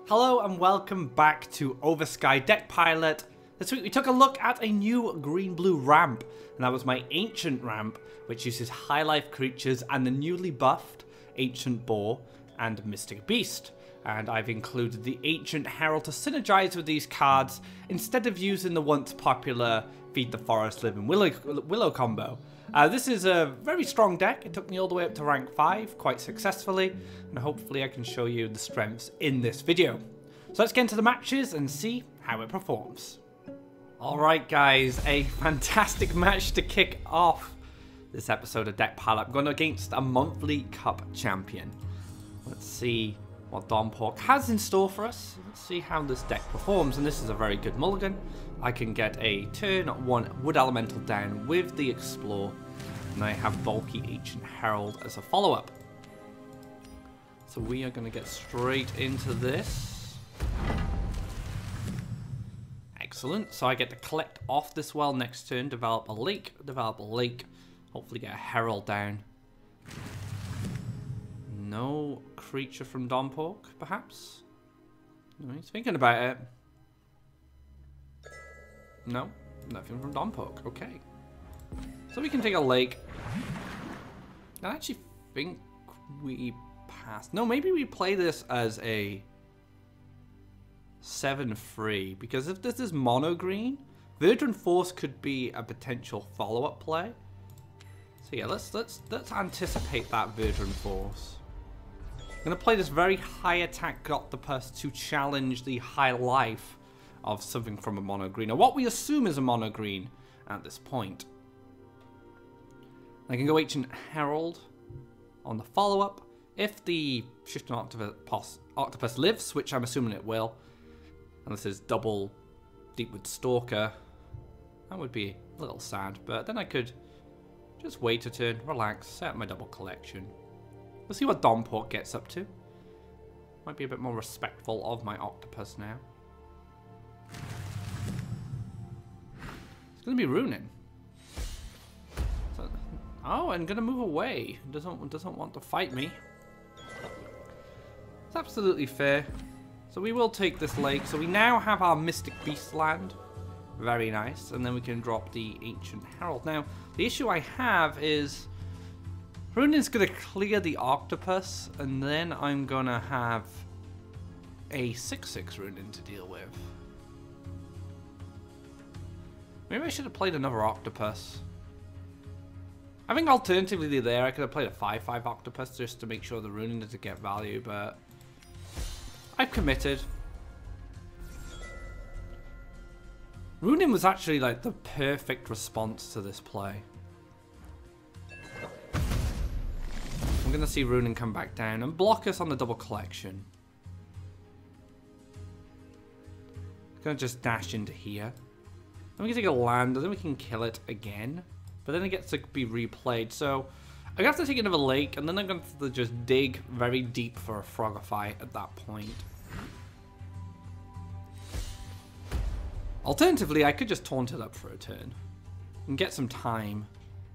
Hello and welcome back to Oversky Deck Pilot. This week we took a look at a new green-blue ramp, and that was my Ancient ramp, which uses high life creatures and the newly buffed Ancient Boar and Mystic Beast. And I've included the Ancient Herald to synergize with these cards instead of using the once popular Feed the Forest, Live in Willow combo. This is a very strong deck. It took me all the way up to rank 5 quite successfully, and hopefully I can show you the strengths in this video. So let's get into the matches and see how it performs. Alright guys, a fantastic match to kick off this episode of Deck Pilot. I'm going against a monthly cup champion. Let's see what Donpork has in store for us. Let's see how this deck performs, and this is a very good mulligan. I can get a turn 1 Wood Elemental down with the Explore, and I have bulky Ancient Herald as a follow-up. So we are going to get straight into this. Excellent. So I get to collect off this well next turn, develop a lake, hopefully get a Herald down. No creature from Donpork, perhaps? No, he's thinking about it. No, nothing from Donpork. Okay. So we can take a lake. I actually think we passed. No, maybe we play this as a 7-3, because if this is mono green, Verduran Force could be a potential follow-up play. So yeah, let's anticipate that Verduran Force. I'm gonna play this very high attack octopus to challenge the high life of something from a mono green, or what we assume is a mono green at this point. I can go Ancient Herald on the follow-up. If the Shifting Octopus lives, which I'm assuming it will, and this is double Deepwood Stalker, that would be a little sad, but then I could just wait a turn, relax, set up my double collection. We'll see what Donpork gets up to. Might be a bit more respectful of my octopus now. It's going to be ruining. So, oh, and going to move away. Doesn't want to fight me. It's absolutely fair. So we will take this lake. So we now have our Mystic Beast land. Very nice. And then we can drop the Ancient Herald. Now, the issue I have is Runin's going to clear the octopus, and then I'm going to have a 6/6 Runin to deal with. Maybe I should have played another octopus. I think alternatively there, I could have played a 5/5 octopus just to make sure the Runin doesn't get value, but I've committed. Runin was actually like the perfect response to this play. I'm going to see Runin come back down and block us on the double collection. I'm going to just dash into here. Then we can take a land, and then we can kill it again. But then it gets to be replayed, so I have to take another lake, and then I'm going to just dig very deep for a Frogify at that point. Alternatively, I could just taunt it up for a turn and get some time.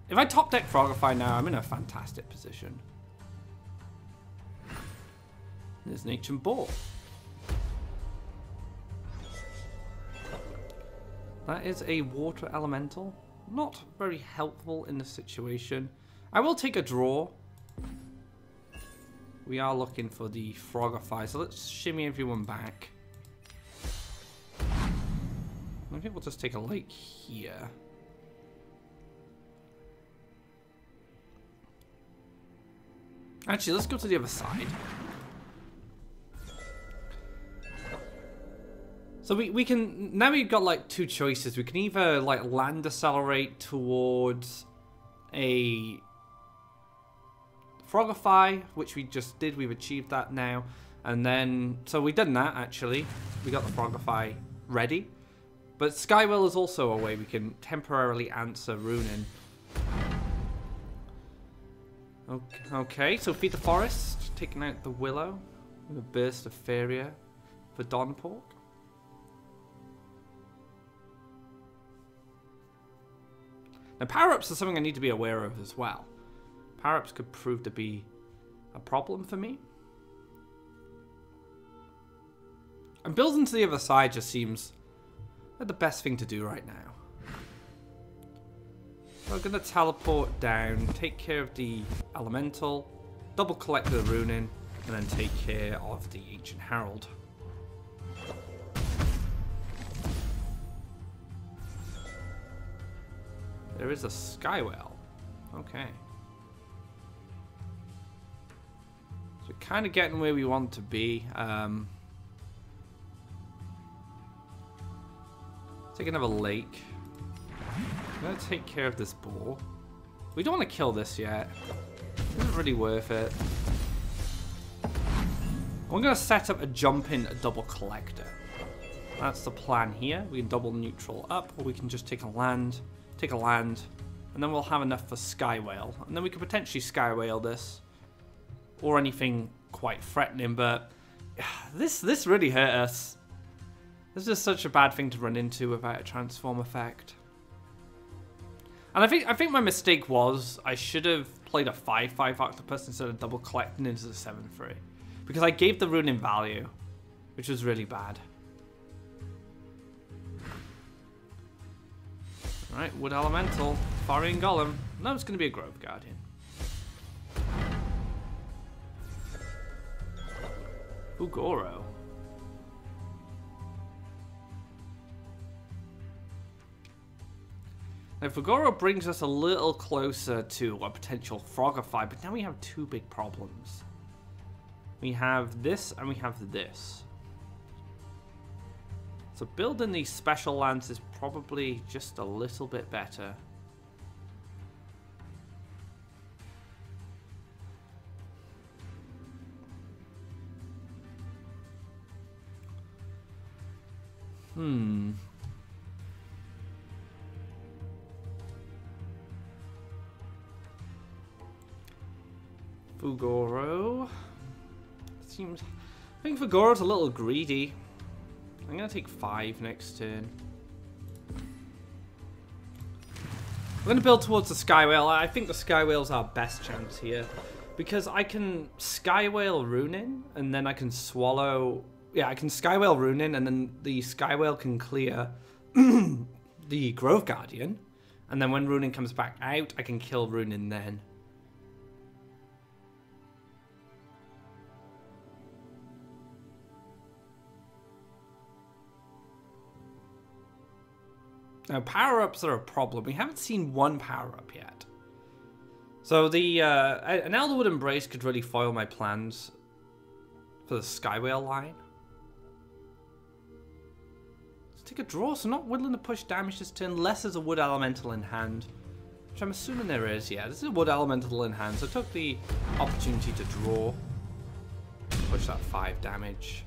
If I top deck Frogify now, I'm in a fantastic position. There's an Ancient Boar. That is a water elemental. Not very helpful in this situation. I will take a draw. We are looking for the Frogify, so let's shimmy everyone back. I think we'll just take a lake here. Actually, let's go to the other side. So we can, now we've got like two choices. We can either like land accelerate towards a Frogify, which we just did, we've achieved that now. And then, so we've done that actually. We got the Frogify ready. But Skywell is also a way we can temporarily answer Runin. Okay, so Feed the Forest, taking out the Willow with a burst of Faeria for Donpork. Now, power-ups are something I need to be aware of as well. Power-ups could prove to be a problem for me. And building to the other side just seems like the best thing to do right now. So I'm going to teleport down, take care of the elemental, double collect the runing, and then take care of the ancient herald. There is a skywell. Okay. So we're kind of getting where we want to be. Take another lake. I'm going to take care of this boar. We don't want to kill this yet. Isn't really worth it. We're going to set up a jump-in double collector. That's the plan here. We can double neutral up, or we can just take a land, and then we'll have enough for Skywhale. And then we could potentially Skywhale this, or anything quite threatening, but this really hurt us. This is such a bad thing to run into without a transform effect. And I think my mistake was I should have played a 5/5 octopus instead of double collecting into the 7/3. Because I gave the rune in value, which was really bad. Alright, Wood Elemental, Faeria Golem. No, it's going to be a Grove Guardian. Fugoro. Now, Fugoro brings us a little closer to a potential Frogify, but now we have two big problems. We have this and we have this. So building these special lands is probably just a little bit better. Fugoro. I think Fugoro's a little greedy. I'm going to take 5 next turn. I'm going to build towards the Skywhale. I think the Skywhale's our best chance here. Because I can Skywhale Runin, and then I can swallow... Yeah, I can Skywhale Runin, and then the Skywhale can clear the Grove Guardian. And then when Runin comes back out, I can kill Runin then. Now, power-ups are a problem. We haven't seen one power-up yet. So the an Elderwood Embrace could really foil my plans for the Skywhale line. Let's take a draw, so not willing to push damage this turn unless there's a Wood Elemental in hand. Which I'm assuming there is, yeah. This is a Wood Elemental in hand, so I took the opportunity to draw. Push that 5 damage.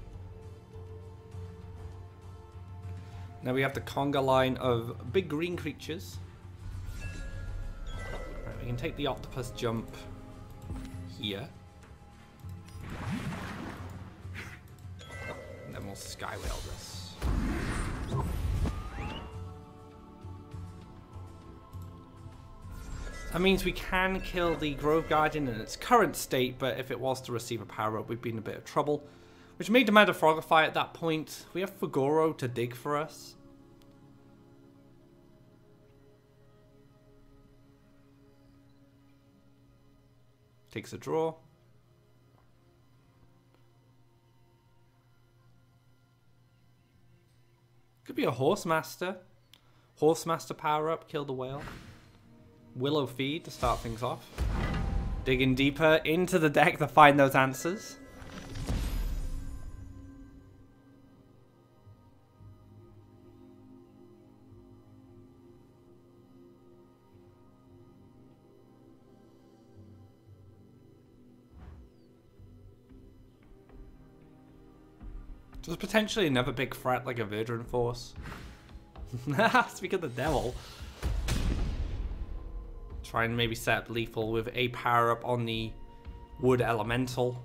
Now we have the conga line of big green creatures. Right, we can take the octopus jump here. And then we'll Skywhale this. That means we can kill the Grove Guardian in its current state, but if it was to receive a power-up, we'd be in a bit of trouble. Which made demand a Frogify at that point. We have Fugoro to dig for us. Takes a draw. Could be a Horsemaster. Horsemaster power up, kill the whale. Willow Feed to start things off. Digging deeper into the deck to find those answers. There's potentially another big threat like a Verduran Force. Speak of the devil. Try and maybe set up lethal with a power up on the Wood Elemental.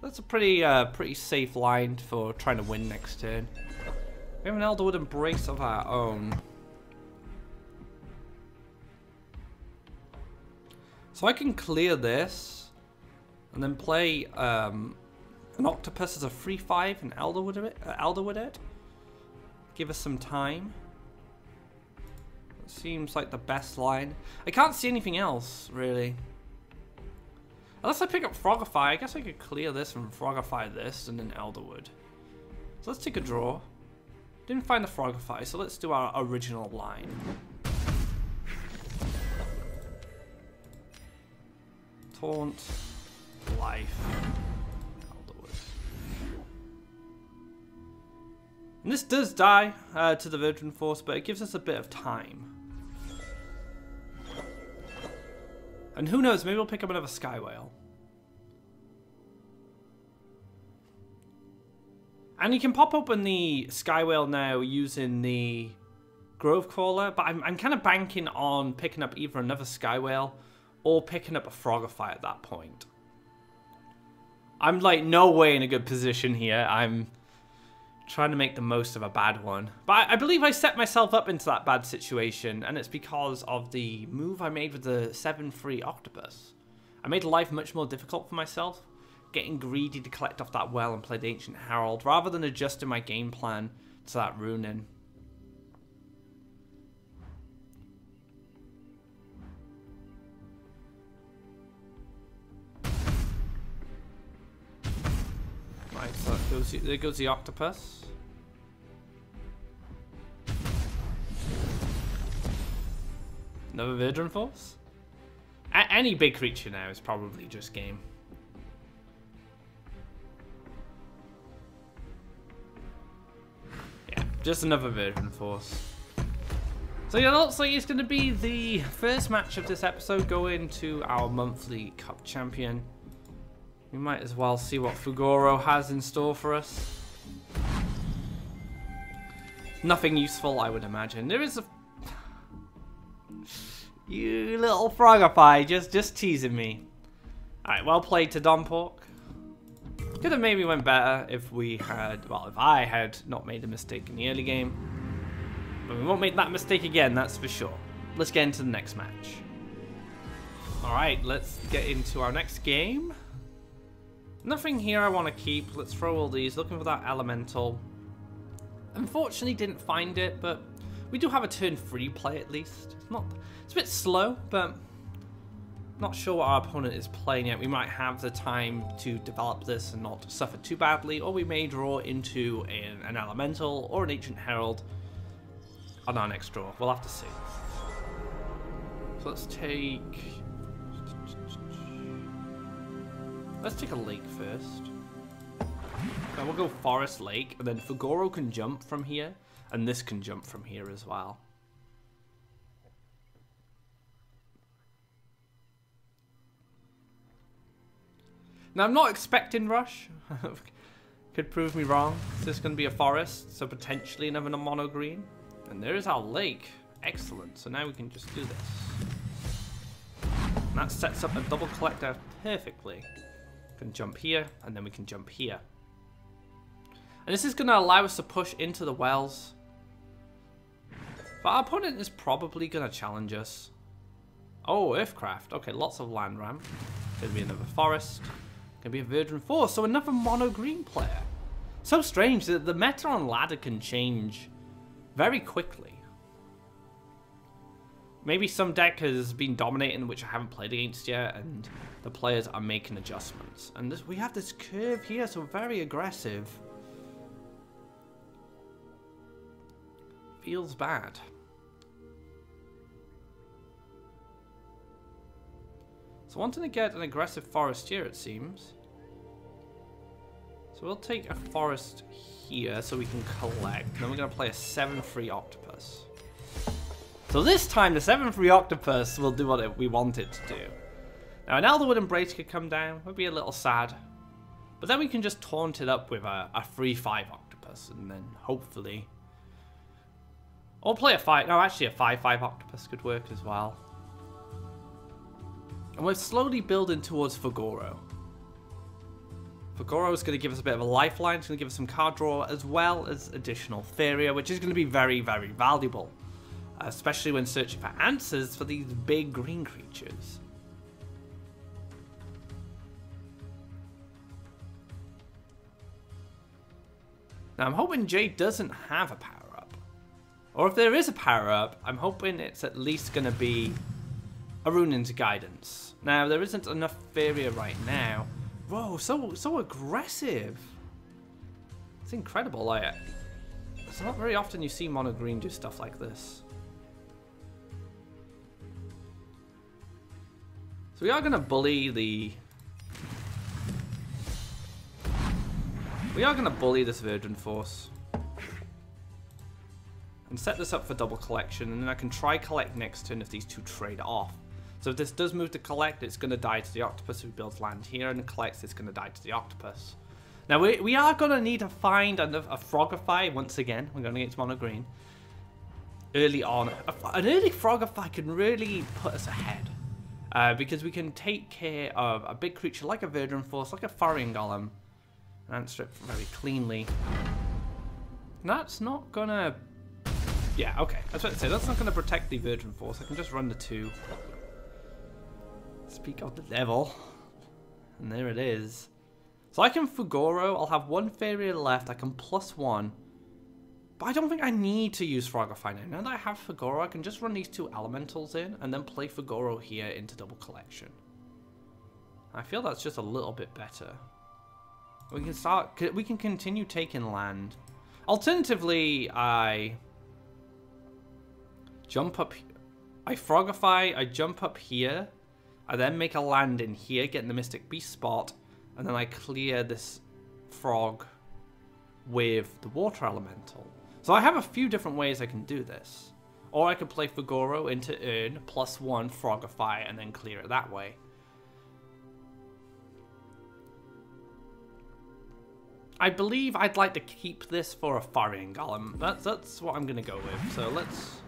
That's a pretty safe line for trying to win next turn. We have an Elderwood Embrace of our own. So I can clear this and then play An octopus is a 3/5 and Elderwood it. Give us some time. It seems like the best line. I can't see anything else, really. Unless I pick up Frogify, I guess I could clear this and Frogify this and then Elderwood. So let's take a draw. Didn't find the Frogify, so let's do our original line. Taunt, life, Elderwood. And this does die to the Verduran Force, but it gives us a bit of time. And who knows, maybe we'll pick up another Sky Whale. And you can pop open the Sky Whale now using the Grove Crawler, but I'm kind of banking on picking up either another Sky Whale or picking up a Frogify at that point. I'm like no way in a good position here. I'm trying to make the most of a bad one. But I believe I set myself up into that bad situation, and it's because of the move I made with the 7/3 Octopus. I made life much more difficult for myself, getting greedy to collect off that well and play the Ancient Herald, rather than adjusting my game plan to that runing. Right, so there goes the Octopus. Another Verduran Force? Any big creature now is probably just game. Yeah, just another Verduran Force. So yeah, looks like it's going to be the first match of this episode going to our monthly Cup Champion. We might as well see what Fugoro has in store for us. Nothing useful, I would imagine. There is a... You little Frogify, just teasing me. Alright, well played to Donpork. Could have maybe went better if we had... Well, if I had not made a mistake in the early game. But we won't make that mistake again, that's for sure. Let's get into the next match. Alright, let's get into our next game. Nothing here I want to keep. Let's throw all these. Looking for that elemental. Unfortunately didn't find it, but we do have a turn 3 play at least. It's a bit slow, but not sure what our opponent is playing yet. We might have the time to develop this and not suffer too badly, or we may draw into an elemental or an Ancient Herald on our next draw. We'll have to see. So let's take a lake first. Then we'll go Forest Lake, and then Fugoro can jump from here, and this can jump from here as well. Now I'm not expecting Rush. Could prove me wrong. This is going to be a forest, so potentially another mono green. And there is our lake. Excellent. So now we can just do this. And that sets up a double collector perfectly. Can jump here, and then we can jump here. And this is going to allow us to push into the wells. But our opponent is probably going to challenge us. Oh, Earthcraft. Okay, lots of land ramp. Gonna be another forest. Gonna be a Verduran Force, so another mono green player. So strange that the meta on ladder can change very quickly. Maybe some deck has been dominating which I haven't played against yet, and the players are making adjustments. And we have this curve here, so very aggressive. Feels bad. So wanting to get an aggressive forest here, it seems. So we'll take a forest here so we can collect. Then we're going to play a 7/3 Octopus. So this time the 7/3 Octopus will do what we want it to do. Now an Elderwood Embrace could come down, would be a little sad. But then we can just taunt it up with a 3/5 Octopus, and then hopefully... Or play a 5... No, actually a 5/5 Octopus could work as well. And we're slowly building towards Fugoro. Fugoro is going to give us a bit of a lifeline. It's going to give us some card draw as well as additional Faeria, which is going to be very, very valuable. Especially when searching for answers for these big green creatures. Now I'm hoping Jade doesn't have a power-up. Or if there is a power-up, I'm hoping it's at least going to be a rune into guidance. Now there isn't enough Faeria right now. Whoa, so aggressive. It's incredible. Like, it's not very often you see mono green do stuff like this. So we are going to bully the... We are going to bully this Verduran Force. And set this up for double collection, and then I can try collect next turn if these two trade off. So if this does move to collect, it's going to die to the octopus. If it builds land here and it collects, it's going to die to the octopus. Now we are going to need to find a Frogify once again. We're going against mono green. Early on. An early Frogify can really put us ahead. Because we can take care of a big creature like a Verduran Force, like a Faeria Golem, and answer it very cleanly. That's not going to... Yeah, okay. I was about to say, that's not going to protect the Verduran Force. I can just run the 2. Speak of the devil. And there it is. So I can Fugoro. I'll have 1 Faeria left. I can +1. But I don't think I need to use Frogify now. Now that I have Fugoro, I can just run these 2 elementals in and then play Fugoro here into double collection. I feel that's just a little bit better. We can continue taking land. Alternatively, I jump up, I Frogify, I jump up here, I then make a land in here, get in the Mystic Beast spot, and then I clear this frog with the water elemental. So I have a few different ways I can do this. Or I could play Fugoro into earn, +1 Frogify, and then clear it that way. I believe I'd like to keep this for a Faeria Golem. That's what I'm going to go with. So let's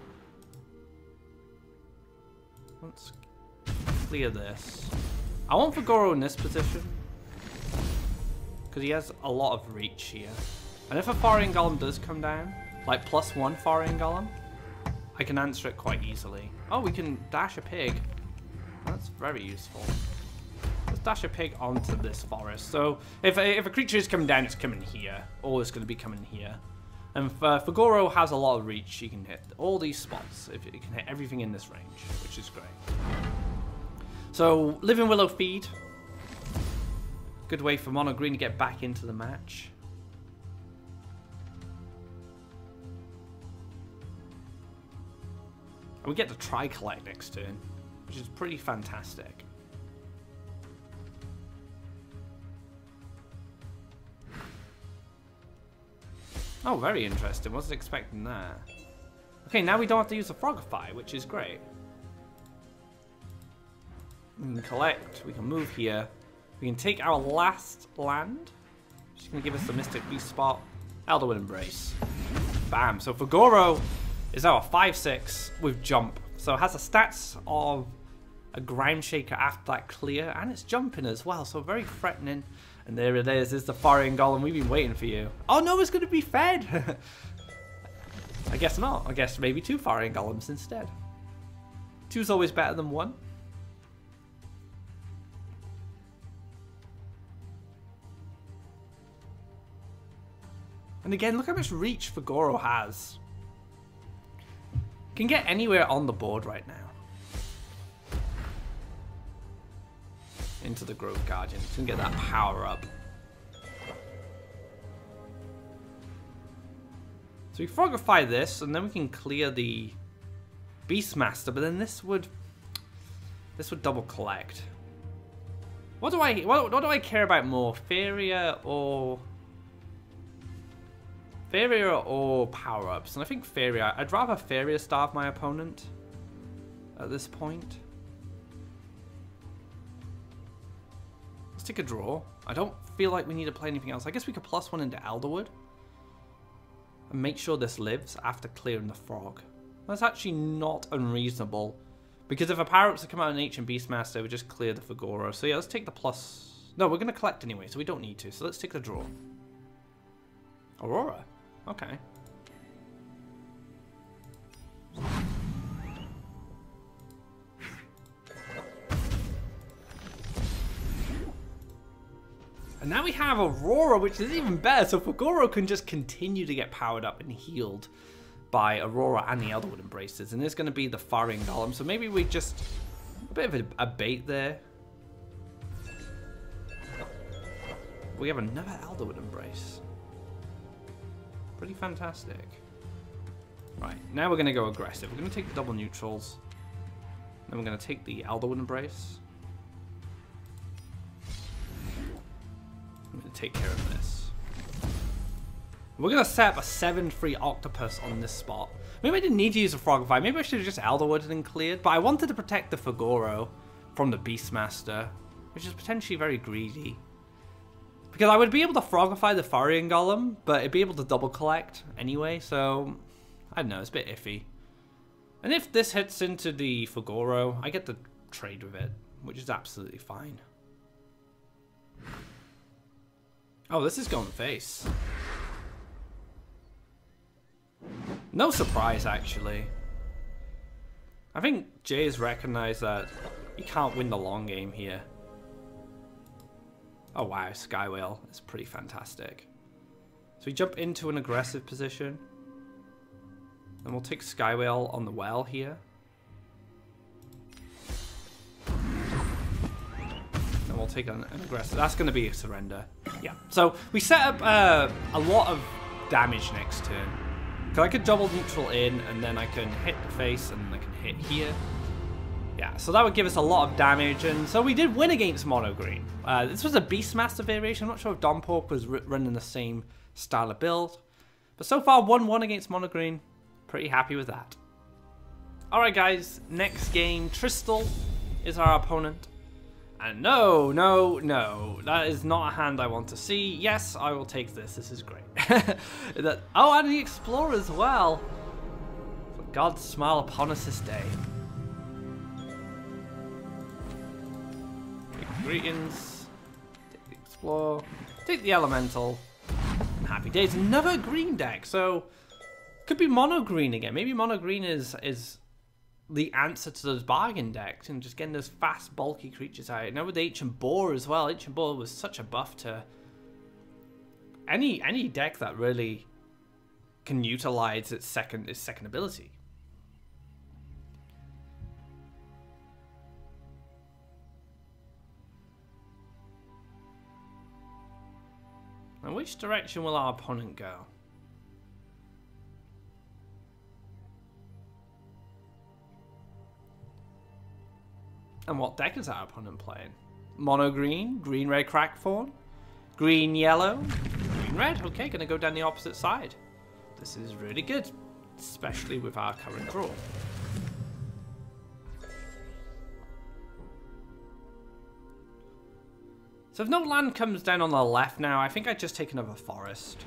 clear this. I want Fugoro in this position, because he has a lot of reach here. And if a Faeria Golem does come down, like +1 Faeria Golem, I can answer it quite easily. Oh, we can dash a pig. That's very useful. Let's dash a pig onto this forest. So if a creature is coming down, it's coming here. Or it's going to be coming here. And Fugoro has a lot of reach. You can hit all these spots. You can hit everything in this range, which is great. So Living Willow feed. Good way for mono green to get back into the match. And we get to try collect next turn, which is pretty fantastic. Oh, very interesting. Wasn't expecting that. Okay, now we don't have to use the Frogify, which is great. We can collect. We can move here. We can take our last land. She's going to give us the Mystic Beast spot. Elderwood Embrace. Bam. So Fugoro is now a 5/6 with jump. So it has the stats of a Ground Shaker after that clear. And it's jumping as well. So very threatening. And there it is. There's the Faeria Golem. We've been waiting for you. Oh no, it's going to be fed. I guess not. I guess maybe 2 Faeria Golems instead. 2's always better than 1. And again, look how much reach Fugoro has. Can get anywhere on the board right now. Into the Grove Guardian. Can get that power up. So we Frogify this, and then we can clear the Beastmaster. But then this would double collect. What do I care about more, Faeria or power ups? And I think Faeria. I'd rather Faeria starve my opponent at this point. Take a draw. I don't feel like we need to play anything else. I guess we could +1 into Elderwood and make sure this lives after clearing the frog. That's actually not unreasonable, because if a power-ups to come out in Ancient Beastmaster, we just clear the Fugoro. So yeah, let's take the plus. No, we're going to collect anyway, so we don't need to. So let's take the draw. Aurora. Okay. And now we have Aurora, which is even better. So Fagoro can just continue to get powered up and healed by Aurora and the Elderwood Embraces. And there's going to be the Faeria Golem. So maybe we just... a bit of a bait there. We have another Elderwood Embrace. Pretty fantastic. Right, now we're going to go aggressive. We're going to take the double neutrals. Then we're going to take the Elderwood Embrace. I'm going to take care of this. We're going to set up a 7-3 Octopus on this spot. Maybe I didn't need to use a Frogify. Maybe I should have just Elderwooded and cleared. But I wanted to protect the Fagoro from the Beastmaster, which is potentially very greedy. Because I would be able to Frogify the Faeria Golem, but it'd be able to double collect anyway, so... I don't know, it's a bit iffy. And if this hits into the Fagoro, I get to trade with it, which is absolutely fine. Oh, this is going face. No surprise, actually. I think Jay has recognized that you can't win the long game here. Oh wow, Sky Whale is pretty fantastic. So we jump into an aggressive position. Then we'll take Sky Whale on the well here. And we'll take an aggressive. That's going to be a surrender. Yeah. So we set up a lot of damage next turn. Because I could double neutral in, and then I can hit the face, and I can hit here. Yeah, so that would give us a lot of damage, and so we did win against Mono Green. This was a Beastmaster variation. I'm not sure if Donpork was running the same style of build. But so far, 1-1 against Mono Green. Pretty happy with that. Alright guys, next game, Tristal is our opponent. And no, that is not a hand I want to see. Yes, I will take this. This is great. Oh, and the Explorer as well. For God smile upon us this day. Greetings. Take the Explorer. Take the Elemental. And happy days. Another green deck. So could be mono green again. Maybe mono green is the answer to those bargain decks and just getting those fast, bulky creatures out. Now with the Ancient Boar as well. Ancient Boar was such a buff to any deck that really can utilize its second ability. Now, which direction will our opponent go? And what deck is our opponent playing? Mono green, green red Crackthorn, green yellow, green red. Okay, gonna go down the opposite side. This is really good, especially with our current draw. So if no land comes down on the left now, I think I'd just take another forest.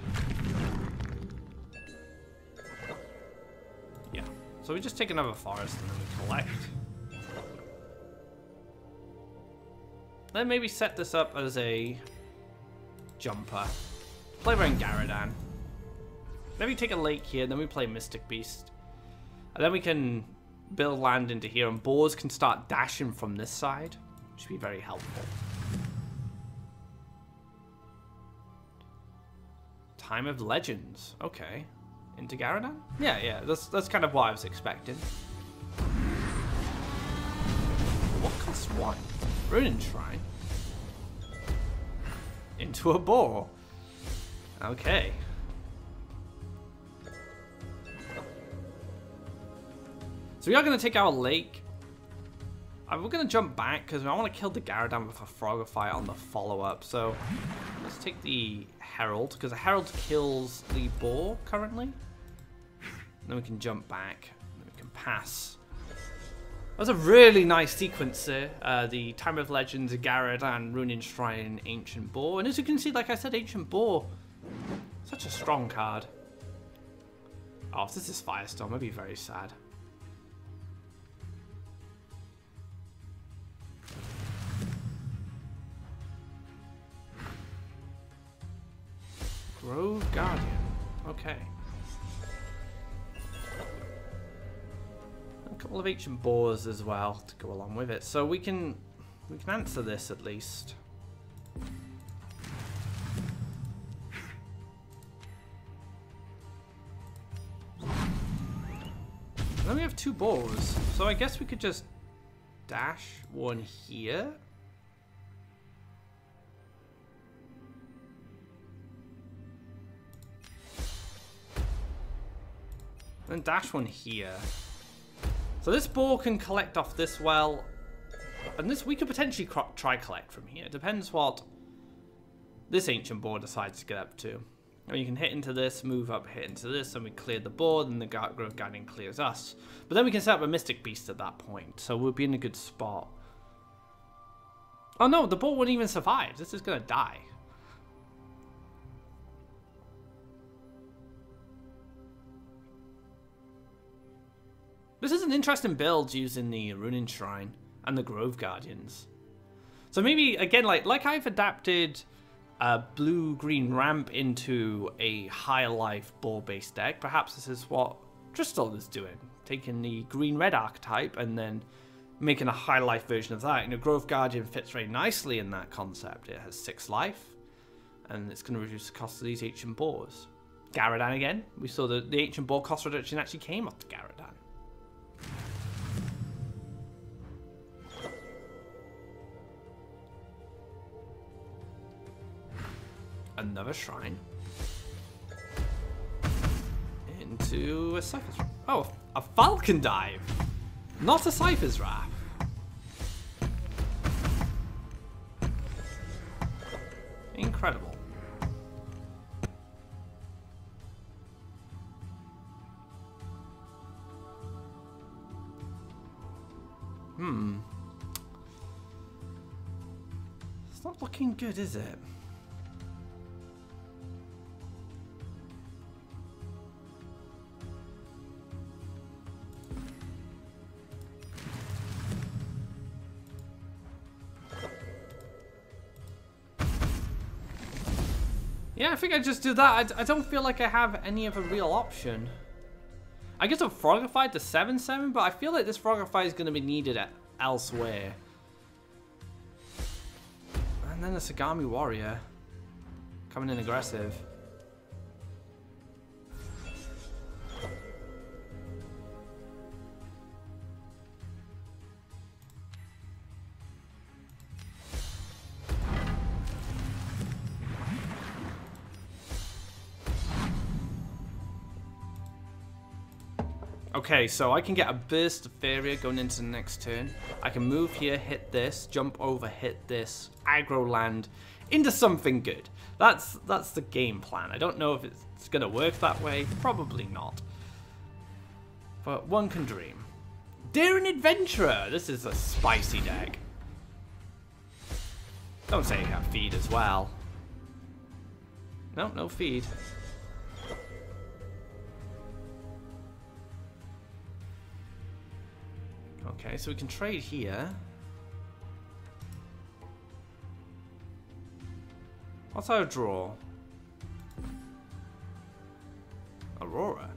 Yeah, so we just take another forest and then we collect. Then maybe set this up as a jumper. Play around Garadan. Then we take a lake here, then we play Mystic Beast. And then we can build land into here, and boars can start dashing from this side, which would be very helpful. Time of Legends. Okay. Into Garadan? Yeah, that's kind of what I was expecting. What costs one? Ruin Shrine. Into a boar. Okay. So we are going to take our lake. We're going to jump back because I want to kill the Garadan with a Frogify on the follow-up. So let's take the Herald, because the Herald kills the boar currently. And then we can jump back. And then we can pass. That was a really nice sequence there. The Time of Legends, Garadan, Ruin Shrine, Ancient Boar. And as you can see, like I said, Ancient Boar, such a strong card. Oh, if this is Firestorm, I'd be very sad. Grove Guardian. Okay. A couple of Ancient Boars as well to go along with it. So we can answer this at least. then we have 2 boars. So I guess we could just dash one here. Then dash one here. So this boar can collect off this well. And this we could potentially try collect from here. It depends what this ancient boar decides to get up to. I mean, you can hit into this, move up, hit into this, and we clear the board, and the Grove Guardian clears us. But then we can set up a Mystic Beast at that point, so we'll be in a good spot. Oh no, the boar wouldn't even survive. This is going to die. This is an interesting build using the Runin Shrine and the Grove Guardians. So maybe, again, like I've adapted a blue-green ramp into a high life boar-based deck, perhaps this is what Tristana is doing. Taking the green-red archetype and then making a high life version of that. You know, Grove Guardian fits very nicely in that concept. It has 6 life, and it's going to reduce the cost of these ancient boars. Garadan again. We saw the ancient boar cost reduction actually came off the Garadan. Another shrine. Into a Cypher's Wrath. Oh, a Falcon Dive! Not a Cypher's Wrath. Incredible. It's not looking good, is it? Yeah, I think I just do that. I don't feel like I have any of a real option. I guess I'll Frogify to 7/7, but I feel like this Frogify is going to be needed elsewhere. And then the Sagami Warrior coming in aggressive. Okay, so I can get a burst of Faeria going into the next turn. I can move here, hit this, jump over, hit this, aggro land into something good. That's the game plan. I don't know if it's going to work that way. Probably not. But one can dream. Daring Adventurer! This is a spicy deck. Don't say you have feed as well. No, no feed. Okay, so we can trade here. What's our draw? Aurora.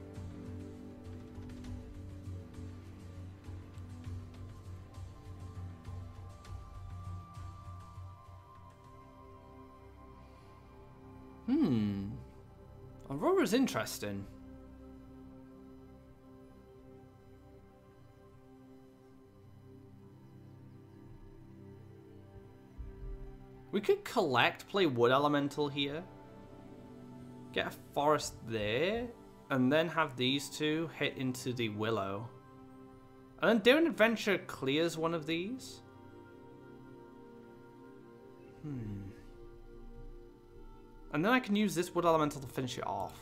Aurora's interesting. We could collect, play Wood Elemental here, get a Forest there, and then have these two hit into the Willow. And then Daring Adventure clears one of these. And then I can use this Wood Elemental to finish it off.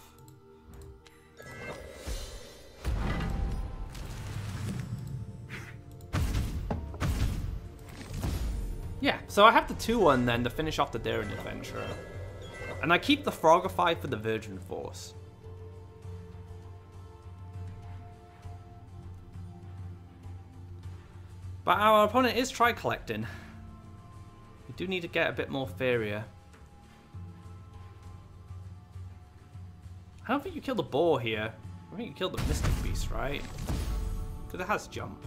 Yeah, so I have the 2-1 then to finish off the Daring Adventurer. And I keep the Frogify for the Verduran Force. But our opponent is try-collecting. We do need to get a bit more Faeria. I don't think you killed the boar here. I think you killed the Mystic Beast, right? Because it has jump.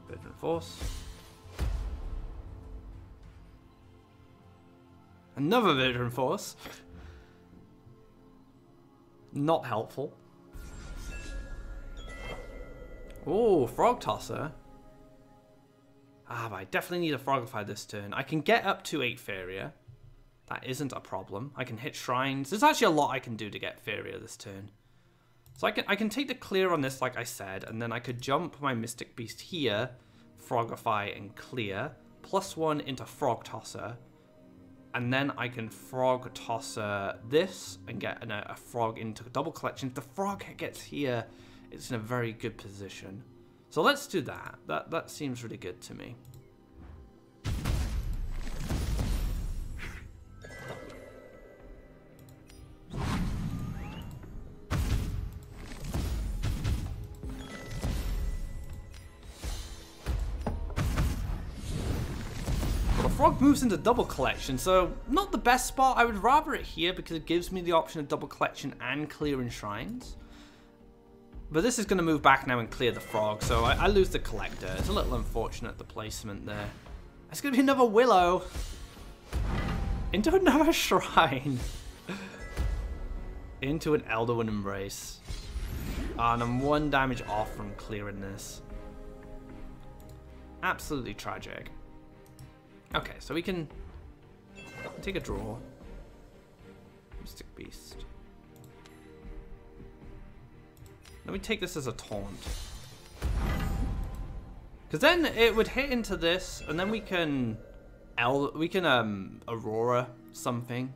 Verduran Force. Another Verduran Force. Not helpful. Oh, Frog Tosser. Ah, but I definitely need a Frogify this turn. I can get up to 8 Faeria. That isn't a problem. I can hit shrines. There's actually a lot I can do to get Faeria this turn. So I can take the clear on this, like I said, and then I could jump my Mystic Beast here, Frogify and clear, +1 into Frog Tosser, and then I can Frog Tosser this and get a frog into double collection. If the frog gets here, it's in a very good position. So let's do that. That seems really good to me. Frog moves into double collection, so not the best spot. I would rather it here because it gives me the option of double collection and clearing shrines. But this is going to move back now and clear the frog, so I lose the collector. It's a little unfortunate, the placement there. It's going to be another willow. Into another shrine. Into an Elderwood Embrace. And I'm 1 damage off from clearing this. Absolutely tragic. Okay, so we can take a draw. Mystic Beast. Then we take this as a taunt. Because then it would hit into this, and then we can Aurora something.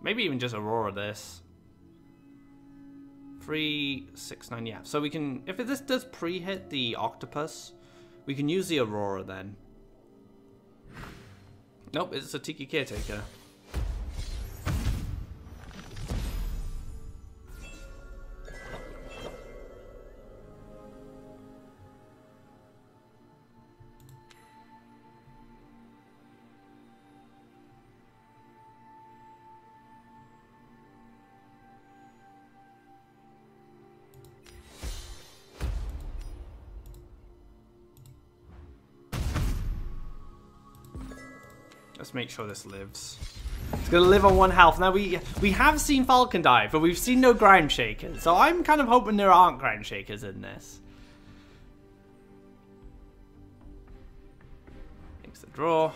Maybe even just Aurora this. 3, 6, 9, yeah. So we can, if this does pre-hit the octopus, we can use the Aurora then. Nope, it's a Tiki Caretaker. Let's make sure this lives. It's gonna live on 1 health. Now we have seen Falcon dive, but we've seen no Ground Shakers. So I'm kind of hoping there aren't Ground Shakers in this. Takes the draw.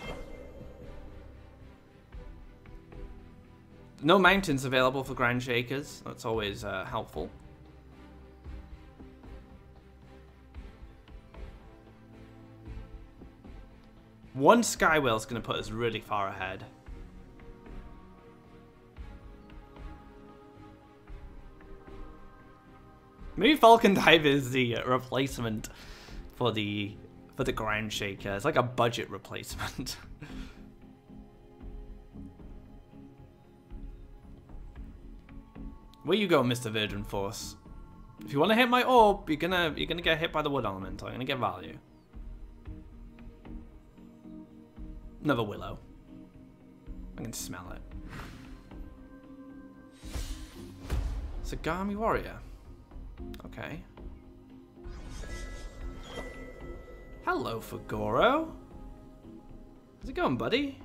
No mountains available for Ground Shakers. That's always helpful. One Skywhale is going to put us really far ahead. Maybe Falcon Dive is the replacement for the Ground Shaker. It's like a budget replacement. Where you go, Mr. Verduran Force? If you want to hit my orb, you're gonna get hit by the Wood Elemental. I'm gonna get value. Another Willow. I can smell it. Sagami Warrior. Okay. Hello, Fagoro. How's it going, buddy?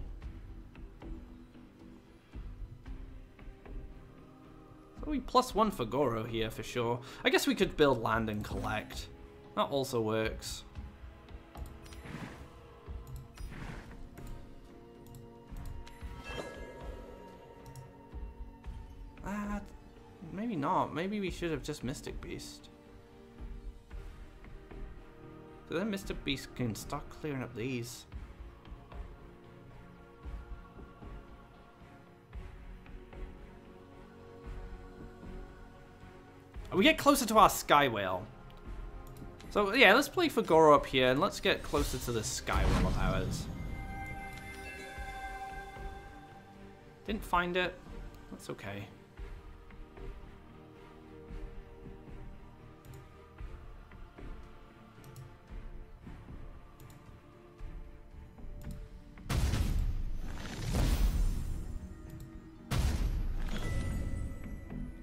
So we +1 Fagoro here for sure. I guess we could build land and collect. That also works. Maybe not. Maybe we should have just Mystic Beast. So then Mystic Beast can start clearing up these. We get closer to our Sky Whale. So yeah, let's play Fagoro up here and let's get closer to the Sky Whale of ours. Didn't find it. That's okay.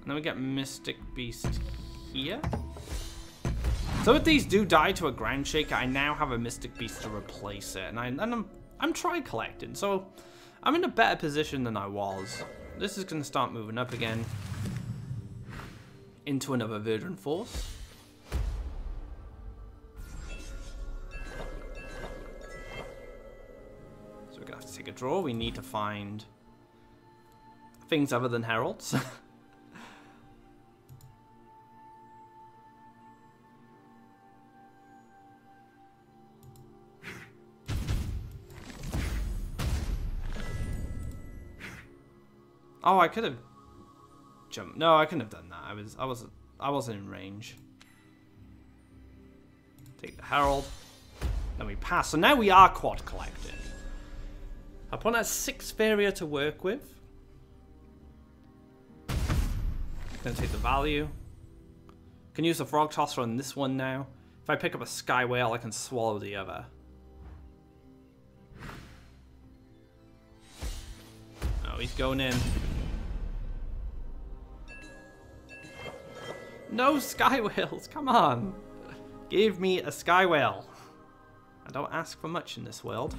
Then we get Mystic Beast here. So if these do die to a Ground Shaker, I now have a Mystic Beast to replace it, and I'm try collecting, so I'm in a better position than I was. This is gonna start moving up again. into another Verduran Force. So we're going to have to take a draw. We need to find things other than Heralds. Oh, I could have jumped. No, I couldn't have done that. I wasn't in range. Take the Herald. Then we pass. So now we are quad collected. Our opponent has 6 Faeria to work with. Gonna take the value. Can use the Frog Tosser on this one now. If I pick up a Sky Whale, I can swallow the other. Oh, he's going in. No Sky Whales, come on. Give me a Sky Whale. I don't ask for much in this world.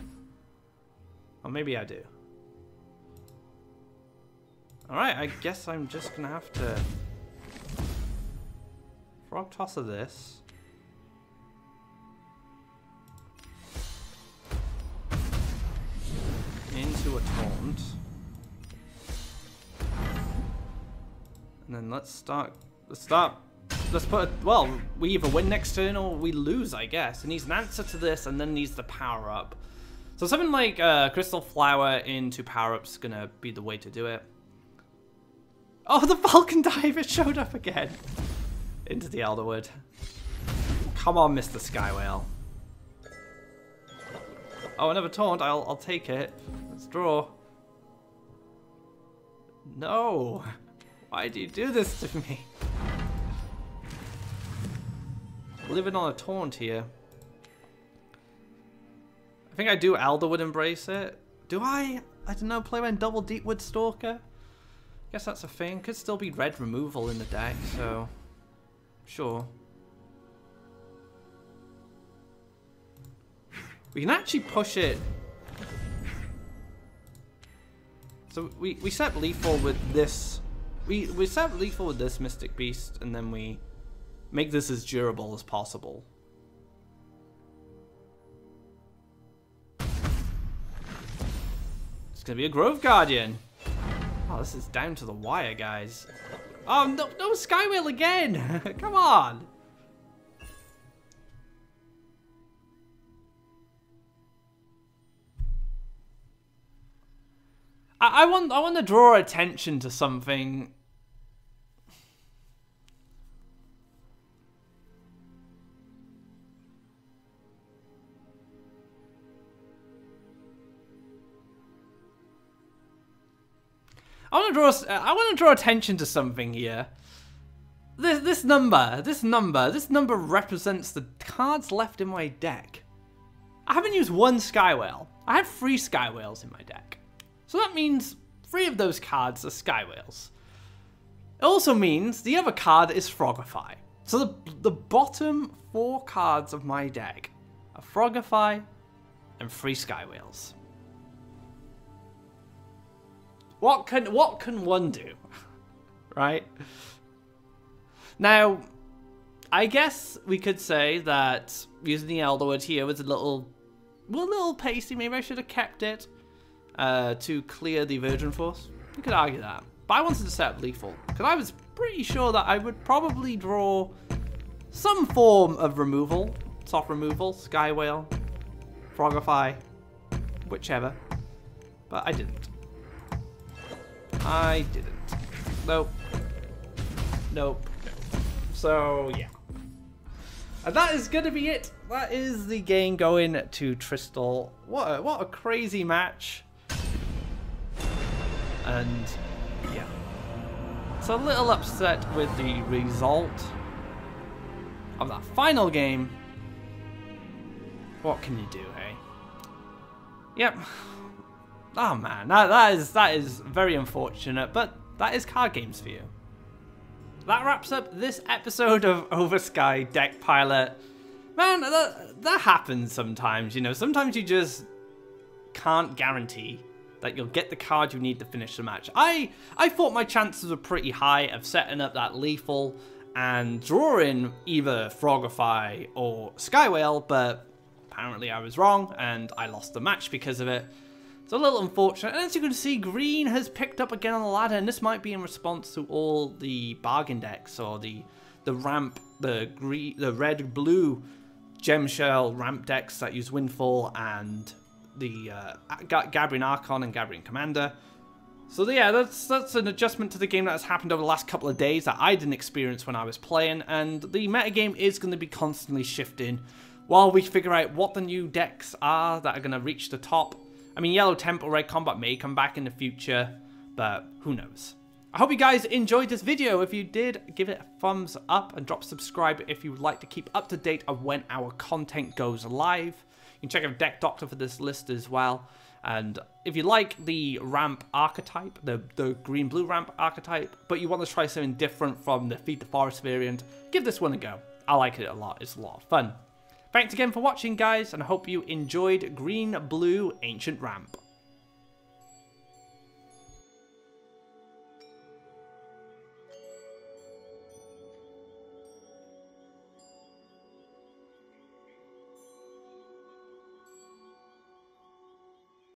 Or maybe I do. Alright, I guess I'm just gonna have to Frog Tosser this. Into a taunt. And then let's put a, well, we either win next turn or we lose, I guess. It needs an answer to this and then needs the power up. So something like Crystal Flower into power up's gonna be the way to do it. Oh, the Falcon Diver showed up again. Into the Elderwood. Come on, Mr. Sky Whale. Oh, another taunt. I'll take it. Let's draw. No. Why do you do this to me? Living on a taunt here. I think I do Elderwood Embrace it. Do I? I don't know. Play when double Deepwood Stalker. Guess that's a thing. Could still be red removal in the deck, so sure. We can actually push it. So we set lethal with this. We set lethal with this Mystic Beast, and then we make this as durable as possible. It's gonna be a Grove Guardian. Oh, this is down to the wire, guys. Oh, no Sky Whale again! Come on! I want to draw attention to something. I want to draw attention to something here. This number represents the cards left in my deck. I haven't used one Sky Whale. I have 3 Sky Whales in my deck. So that means 3 of those cards are Sky Whales. It also means the other card is Frogify. So the bottom 4 cards of my deck are Frogify and 3 Sky Whales. What can one do? Right? Now, I guess we could say that using the Elderwood here was a little pacey. Maybe I should have kept it to clear the Verduran Force. You could argue that. But I wanted to set up lethal, because I was pretty sure that I would probably draw some form of removal. Soft removal, Sky Whale, Frogify, whichever. But I didn't. I didn't. Nope. Nope. So, yeah. And that is going to be it. That is the game going to Tristal. What a crazy match. And, yeah. It's a little upset with the result of that final game. What can you do, hey? Yep. Oh man, that is very unfortunate, but that is card games for you. That wraps up this episode of Oversky Deck Pilot. Man, that happens sometimes, you know. Sometimes you just can't guarantee that you'll get the card you need to finish the match. I thought my chances were pretty high of setting up that lethal and drawing either Frogify or Skywhale, but apparently I was wrong and I lost the match because of it. It's a little unfortunate, and as you can see, green has picked up again on the ladder, and this might be in response to all the bargain decks or the ramp, the red-blue gem shell ramp decks that use Windfall and the Gabrian Archon and Gabrian Commander. So yeah, that's an adjustment to the game that has happened over the last couple of days that I didn't experience when I was playing, and the metagame is going to be constantly shifting while we figure out what the new decks are that are going to reach the top. I mean, Yellow Temple, Red Combat may come back in the future, but who knows. I hope you guys enjoyed this video. If you did, give it a thumbs up and drop subscribe if you would like to keep up to date of when our content goes live. You can check out Deck Doctor for this list as well. And if you like the ramp archetype, the green-blue ramp archetype, but you want to try something different from the Feed the Forest variant, give this one a go. I like it a lot. It's a lot of fun. Thanks again for watching, guys, and I hope you enjoyed Green-Blue Ancient Ramp.